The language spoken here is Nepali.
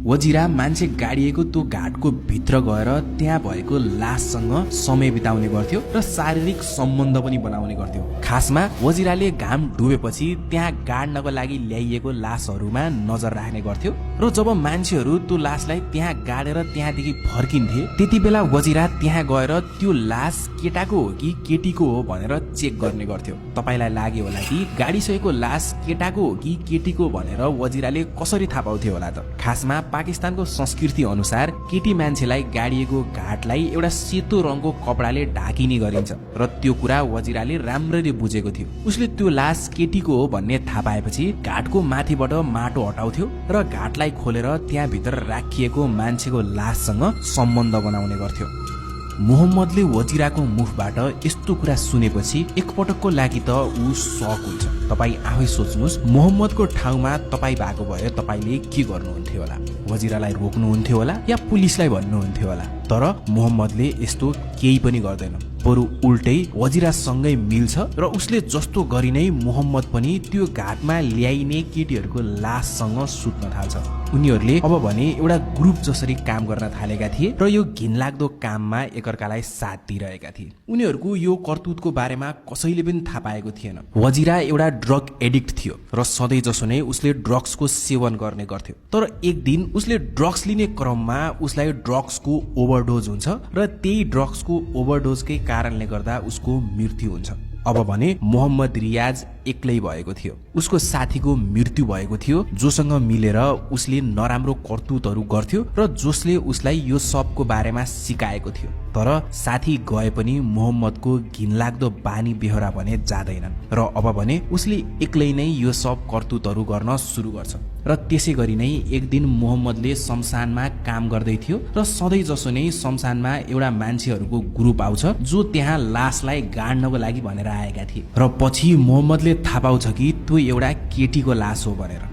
वजिरा मान्छे गाडिएको त्यो घाटको भित्र गएर त्यहाँ भएको लाससँग समय बिताउने गर्थ्यो र शारीरिक सम्बन्ध पनि बनाउने गर्थ्यो। खासमा वजिराले घाम डुबेपछि त्यहाँ गाड्नको लागि ल्याइएको लासहरूमा नजर राख्ने गर्थ्यो र जब मान्छेहरू त्यो लासलाई त्यहाँ गाडेर त्यहाँदेखि फर्किन्थे त्यति बेला वजिरा त्यहाँ गएर त्यो लास केटाको हो कि केटीको हो भनेर चेक गर्ने गर्थ्यो। तपाईलाई लाग्यो होला कि गाडिसकेको लास केटाको हो कि केटीको भनेर वजिराले कसरी थाहा पाउँथ्यो होला त। खासमा पाकिस्तानको संस्कृति अनुसार केटी मान्छेलाई गाडिएको घाटलाई एउटा सेतो रङको कपडाले ढाकिने गरिन्छ र त्यो कुरा वजिराले राम्ररी बुझेको थियो। उसले त्यो लास केटीको हो भन्ने थाहा पाएपछि घाटको माथिबाट माटो हटाउँथ्यो र घाटलाई खोलेर त्यहाँ भित्र राखिएको मान्छेको लाससँग सम्बन्ध बनाउने गर्थ्यो। मोहम्मदले वजिराको मुखबाट यस्तो कुरा सुनेपछि एकपटकको लागि त ऊ सक हुन्छ। तपाईँ आफै सोच्नुहोस्, मोहम्मदको ठाउँमा तपाईँ भएको भए तपाईले के गर्नुहुन्थ्यो होला? वजिरालाई रोक्नुहुन्थ्यो होला या पुलिसलाई भन्नुहुन्थ्यो होला? तर मोहम्मदले यस्तो केही पनि गर्दैन, बरु उल्टै वजिरासँगै मिल्छ र उसले जस्तो गरी नै मोहम्मद पनि त्यो घाटमा ल्याइने केटीहरूको लाससँग सुत्न थाल्छ। उनीहरूले अब भने एउटा ग्रुप जसरी काम गर्न थालेका थिए र यो घिनलाग्दो काममा एकअर्कालाई साथ दिइरहेका थिए। उनीहरूको यो करतुतको बारेमा कसैले पनि थाहा पाएको थिएन। वजिरा एउटा ड्रग एडिक्ट थियो र सधैँ जसो नै उसले ड्रग्सको सेवन गर्ने गर्थ्यो। तर एक दिन उसले ड्रग्स लिने क्रममा उसलाई ड्रग्सको ओभरडोज हुन्छ र त्यही ड्रग्सको ओभरडोजकै कारणले गर्दा उसको मृत्यु हुन्छ। अब भने मोहम्मद रियाज एक्लै भएको थियो। उसको साथीको मृत्यु भएको थियो जोसँग मिलेर उसले नराम्रो करतुतहरू गर्थ्यो र जसले उसलाई यो सबको बारेमा सिकाएको थियो। तर साथी गए पनि मोहम्मदको घिनलाग्दो बानी बेहोरा भने जाँदैनन् र अब भने उसले एक्लै नै यो सब करतुतहरू गर्न सुरु गर्छ। र त्यसै गरी नै एक दिन मोहम्मदले शमशानमा काम गर्दै थियो र सधैँ जसो नै शमशानमा एउटा मान्छेहरूको ग्रुप आउँछ जो त्यहाँ लासलाई गाड्नको लागि भनेर आएका थिए र पछि मोहम्मदले थाहा पाउँछ कि त्यो एउटा केटीको लास हो भनेर।